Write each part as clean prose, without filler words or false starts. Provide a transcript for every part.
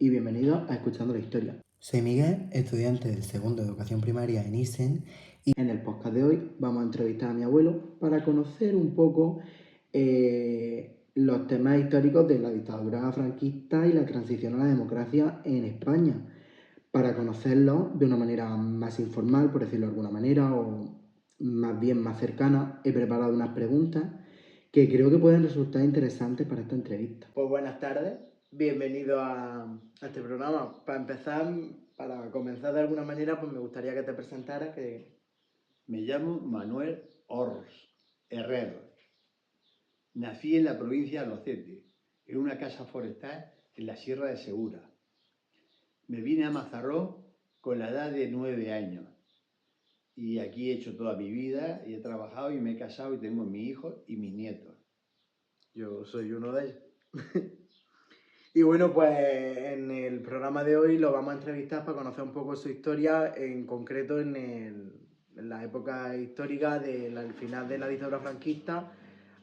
y bienvenidos a Escuchando la Historia. Soy Miguel, estudiante del segundo de Educación Primaria en ISEN, y en el podcast de hoy vamos a entrevistar a mi abuelo para conocer un poco los temas históricos de la dictadura franquista y la transición a la democracia en España, para conocerlos de una manera más informal, por decirlo de alguna manera, o más bien más cercana. He preparado unas preguntas que creo que pueden resultar interesantes para esta entrevista. Pues buenas tardes, bienvenido a este programa. Para empezar, para comenzar de alguna manera, pues me gustaría que te presentaras. Me llamo Manuel Ors Herrero. Nací en la provincia de Albacete, en una casa forestal en la Sierra de Segura. Me vine a Mazarrón con la edad de 9 años. Y aquí he hecho toda mi vida, y he trabajado y me he casado y tengo mi hijo y mis nietos. Yo soy uno de ellos. Y bueno, pues en el programa de hoy lo vamos a entrevistar para conocer un poco su historia, en concreto en la época histórica del final de la dictadura franquista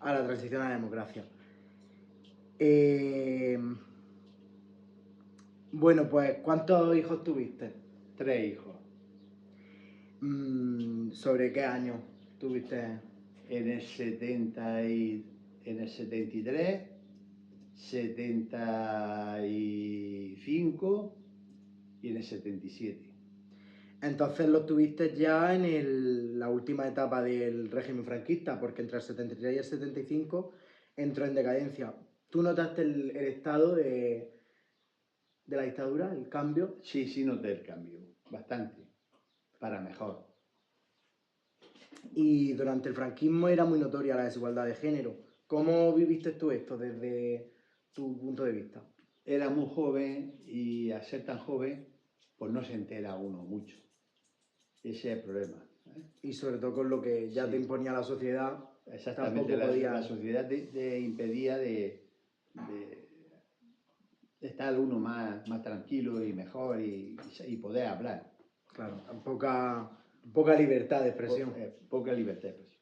a la transición a la democracia. Bueno, pues ¿cuántos hijos tuviste? 3 hijos. ¿Sobre qué año tuviste? En el 73, 75 y en el 77. Entonces los tuviste ya en la última etapa del régimen franquista, porque entre el 73 y el 75 entró en decadencia. ¿Tú notaste el estado de la dictadura, el cambio? Sí, noté el cambio, bastante, para mejor. Y durante el franquismo era muy notoria la desigualdad de género. ¿Cómo viviste tú esto desde tu punto de vista? Era muy joven y al ser tan joven, pues no se entera uno mucho. Ese es el problema. Y sobre todo con lo que ya Sí. te imponía la sociedad. Exactamente, Tampoco podía... la sociedad te impedía de estar uno más tranquilo y mejor y poder hablar. Claro, poca libertad de expresión. Poca libertad de expresión.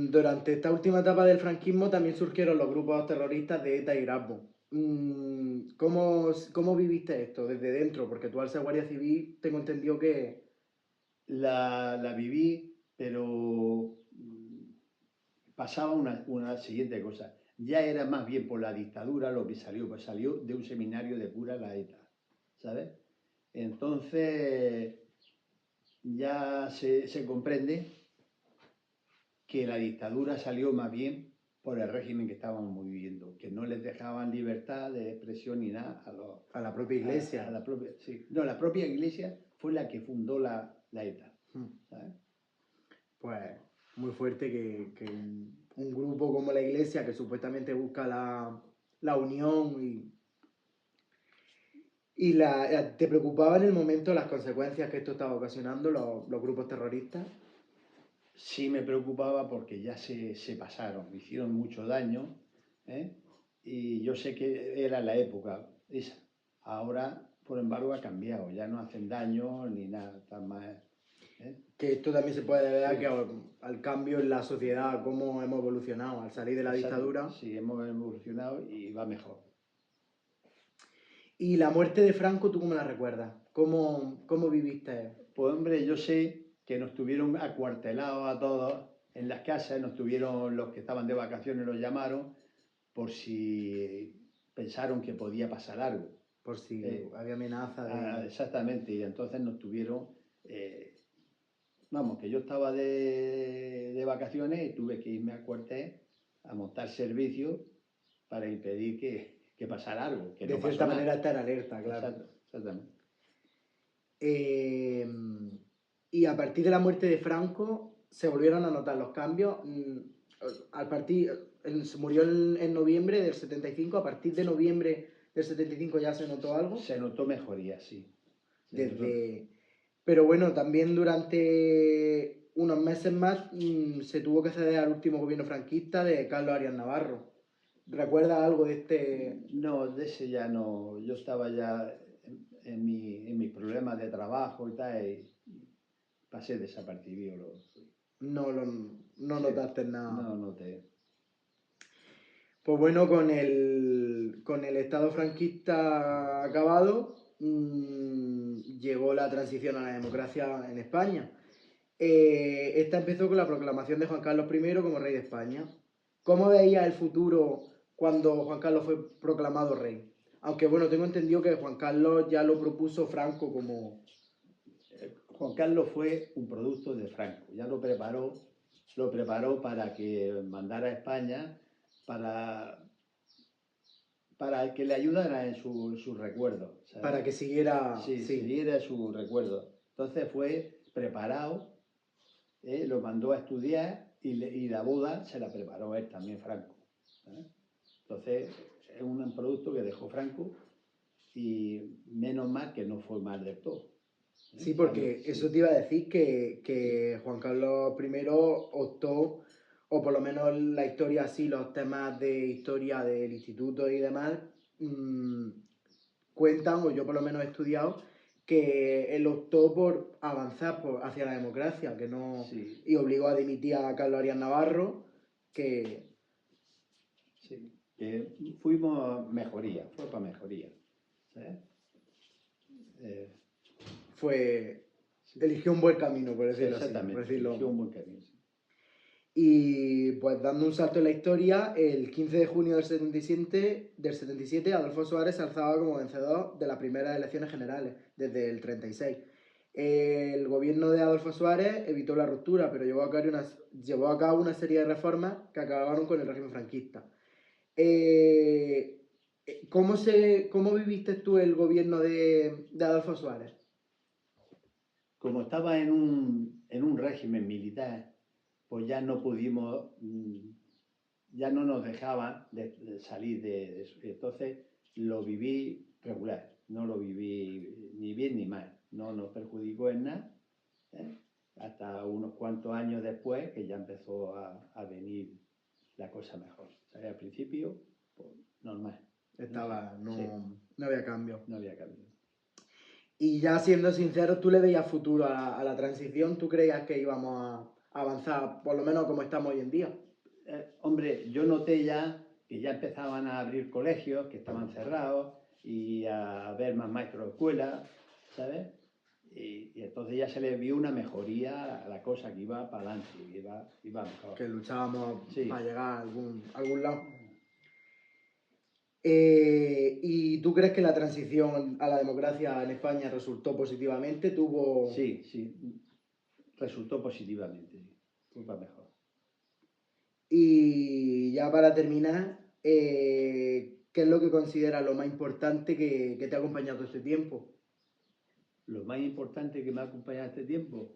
Durante esta última etapa del franquismo también surgieron los grupos terroristas de ETA y Grapo. ¿Cómo viviste esto desde dentro? Porque tú al ser guardia civil tengo entendido que... La viví, pero pasaba una siguiente cosa. Ya era más bien por la dictadura lo que salió, pues salió de un seminario de pura la ETA, ¿sabes? Entonces ya se comprende que la dictadura salió más bien por el régimen que estábamos viviendo, que no les dejaban libertad de expresión ni nada a la propia iglesia. Sí. No, la propia iglesia fue la que fundó la ETA, ¿sabes? Pues muy fuerte que un grupo como la iglesia, que supuestamente busca la unión ¿Te preocupaba en el momento las consecuencias que esto estaba ocasionando los grupos terroristas? Sí me preocupaba porque ya se pasaron, hicieron mucho daño, ¿eh? Y yo sé que era la época esa. Ahora, por embargo, ha cambiado, ya no hacen daño ni nada, están más... Que esto también se puede deber a que al cambio en la sociedad, cómo hemos evolucionado al salir de la dictadura. Sí, hemos evolucionado y va mejor. ¿Y la muerte de Franco, tú cómo la recuerdas? ¿Cómo viviste? Pues hombre, yo sé que nos tuvieron acuartelados a todos en las casas, nos tuvieron, los que estaban de vacaciones los llamaron por si pensaron que podía pasar algo. Por si había amenaza de... Exactamente, y entonces nos tuvieron... vamos, que yo estaba de vacaciones y tuve que irme al cuartel a montar servicio para impedir que pasara algo, que de no pasó cierta nada. manera estar alerta, claro. Exactamente. Y a partir de la muerte de Franco se volvieron a notar los cambios. Murió en noviembre del 75, a partir de noviembre del 75 ya se notó algo. Se notó mejoría, sí. Pero bueno, también durante unos meses más se tuvo que ceder al último gobierno franquista de Carlos Arias Navarro. ¿Recuerdas algo de este...? No, de ese ya no. Yo estaba ya en mis problemas de trabajo y tal, y pasé desapercibido. No notaste nada. No noté. Pues bueno, con el Estado franquista acabado, llegó la transición a la democracia en España. Esta empezó con la proclamación de Juan Carlos I como rey de España. ¿Cómo veía el futuro cuando Juan Carlos fue proclamado rey? Aunque bueno, tengo entendido que Juan Carlos ya lo propuso Franco como... Juan Carlos fue un producto de Franco, ya lo preparó para que mandara a España para que le ayudara en su recuerdo, ¿sabes? Para que siguiera... Sí, siguiera su recuerdo. Entonces fue preparado, lo mandó a estudiar y la boda se la preparó él también, Franco, ¿sabes? Entonces es un producto que dejó Franco y menos mal que no fue mal del todo. Sí, porque Sí. eso te iba a decir que Juan Carlos I optó, o por lo menos la historia así, los temas de historia del instituto y demás, cuentan, o yo por lo menos he estudiado, que él optó por avanzar hacia la democracia, que no, Sí. y obligó a dimitir a Carlos Arias Navarro, que... Sí, que fuimos mejoría, fue para mejoría, ¿sabes? Eligió un buen camino, por decirlo así. Exactamente, Por decirlo. eligió un buen camino. Sí. Y pues dando un salto en la historia, el 15 de junio del 77 Adolfo Suárez se alzaba como vencedor de las primeras elecciones generales, desde el 36. El gobierno de Adolfo Suárez evitó la ruptura, pero llevó a cabo una serie de reformas que acabaron con el régimen franquista. ¿Cómo viviste tú el gobierno de Adolfo Suárez? Como estaba en un régimen militar, pues ya no pudimos, ya no nos dejaban de salir de eso. Entonces lo viví regular, no lo viví ni bien ni mal, no nos perjudicó en nada, ¿eh? Hasta unos cuantos años después que ya empezó a venir la cosa mejor. ¿Sabes? Al principio, pues, normal. No había cambio. No había cambio. Y ya siendo sincero, ¿tú le veías futuro a la transición? ¿Tú creías que íbamos a avanzar, por lo menos como estamos hoy en día? Hombre, yo noté ya que ya empezaban a abrir colegios que estaban cerrados y a haber más maestros de escuela, ¿sabes? Y entonces ya se le vio una mejoría a la cosa, que iba para adelante, iba mejor. Que luchábamos Sí. para llegar a algún lado. ¿Y tú crees que la transición a la democracia en España resultó positivamente? Sí, resultó positivamente, sí. Fue para mejor. Y ya para terminar, ¿qué es lo que consideras lo más importante que te ha acompañado todo este tiempo? Lo más importante que me ha acompañado este tiempo,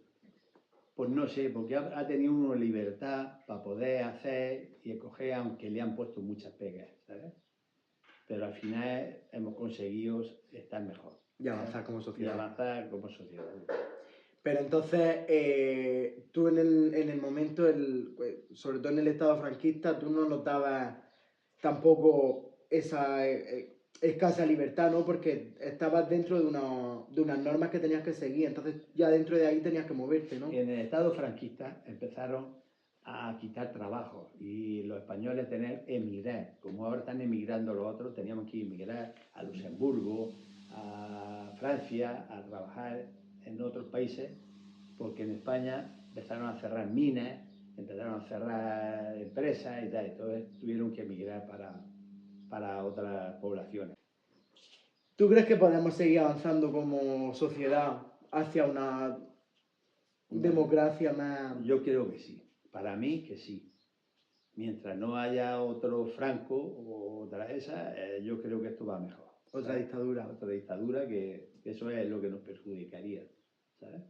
pues no sé, porque ha tenido una libertad para poder hacer y escoger, aunque le han puesto muchas pegas, ¿sabes? Pero al final hemos conseguido estar mejor. Y avanzar como sociedad. Pero entonces, tú en el momento, sobre todo en el Estado franquista, tú no notabas tampoco esa escasa libertad, ¿no? Porque estabas dentro de unas normas que tenías que seguir, entonces ya dentro de ahí tenías que moverte, ¿no? En el Estado franquista empezaron a quitar trabajo y los españoles tener emigrar. Como ahora están emigrando los otros, teníamos que emigrar a Luxemburgo, a Francia, a trabajar en otros países, porque en España empezaron a cerrar minas, empezaron a cerrar empresas y tal, entonces tuvieron que emigrar para otras poblaciones. ¿Tú crees que podemos seguir avanzando como sociedad hacia una democracia más...? Yo creo que sí, para mí que sí. Mientras no haya otro Franco o otra esa, yo creo que esto va mejor. Otra dictadura. Otra dictadura, que eso es lo que nos perjudicaría, ¿sabes?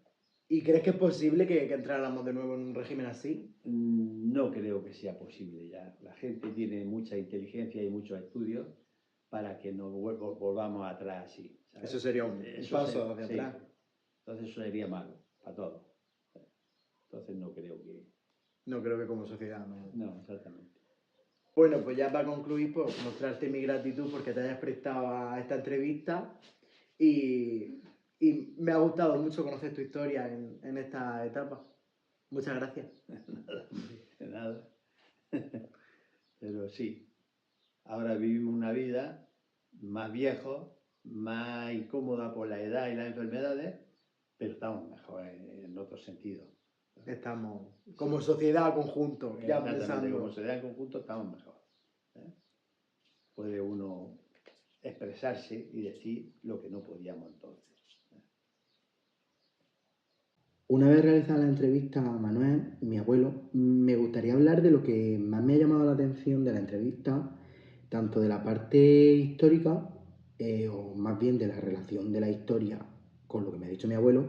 ¿Y crees que es posible que entráramos de nuevo en un régimen así? No creo que sea posible ya. La gente tiene mucha inteligencia y muchos estudios para que no volvamos atrás así, ¿sabes? Eso sería un paso hacia atrás. Entonces eso sería malo para todos. Entonces no creo que... No creo que como sociedad, no. No, exactamente. Bueno, pues ya para concluir, pues mostrarte mi gratitud porque te hayas prestado a esta entrevista y me ha gustado mucho conocer tu historia en esta etapa. Muchas gracias. Nada. Pero sí, Ahora vivimos una vida más viejo, más incómoda por la edad y las enfermedades, pero estamos mejor en otro sentido. Estamos como sociedad conjunto, ya Exactamente, pensando. como sociedad en conjunto estamos mejor. ¿eh? Puede uno expresarse y decir lo que no podíamos entonces. Una vez realizada la entrevista a Manuel, mi abuelo, me gustaría hablar de lo que más me ha llamado la atención de la entrevista, tanto de la parte histórica, o más bien de la relación de la historia con lo que me ha dicho mi abuelo,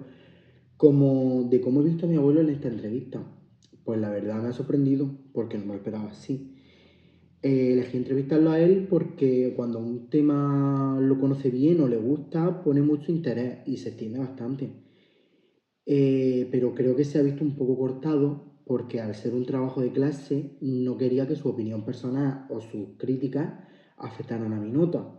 como de cómo he visto a mi abuelo en esta entrevista. Pues la verdad me ha sorprendido porque no me lo esperaba así. Elegí entrevistarlo a él porque cuando un tema lo conoce bien o le gusta, pone mucho interés y se extiende bastante. Pero creo que se ha visto un poco cortado porque al ser un trabajo de clase no quería que su opinión personal o sus críticas afectaran a mi nota.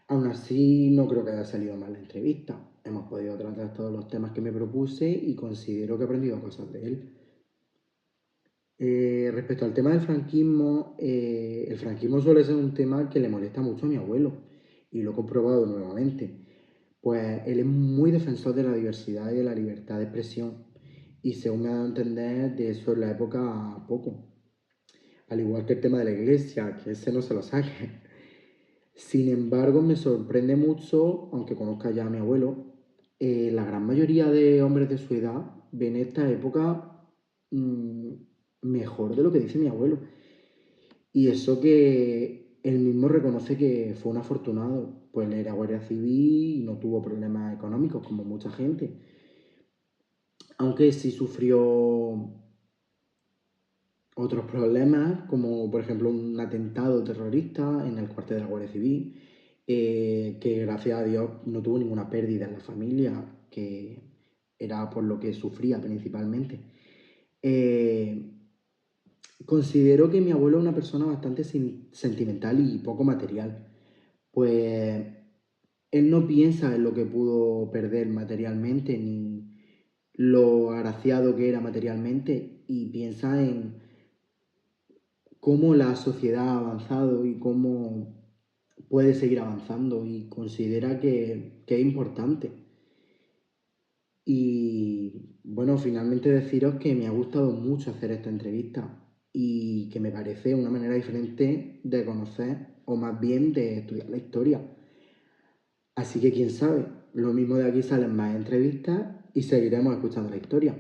Aún así, no creo que haya salido mal la entrevista. Hemos podido tratar todos los temas que me propuse y considero que he aprendido cosas de él. Respecto al tema del franquismo, el franquismo suele ser un tema que le molesta mucho a mi abuelo y lo he comprobado nuevamente. Pues él es muy defensor de la diversidad y de la libertad de expresión y según me ha dado a entender de eso en la época poco. Al igual que el tema de la iglesia, que ese no se lo saque. Sin embargo, me sorprende mucho, aunque conozca ya a mi abuelo, la gran mayoría de hombres de su edad ven esta época mm, mejor de lo que dice mi abuelo. Y eso que él mismo reconoce que fue un afortunado, pues él era guardia civil y no tuvo problemas económicos como mucha gente. Aunque sí sufrió otros problemas, como por ejemplo un atentado terrorista en el cuartel de la Guardia Civil, que gracias a Dios no tuvo ninguna pérdida en la familia, que era por lo que sufría principalmente. Eh, Considero que mi abuelo es una persona bastante sentimental y poco material, pues él no piensa en lo que pudo perder materialmente ni lo agraciado que era materialmente y piensa en cómo la sociedad ha avanzado y cómo puede seguir avanzando y considera que es importante. Y bueno, finalmente deciros que me ha gustado mucho hacer esta entrevista y que me parece una manera diferente de conocer o más bien de estudiar la historia. Así que quién sabe, lo mismo de aquí salen más entrevistas y seguiremos escuchando la historia.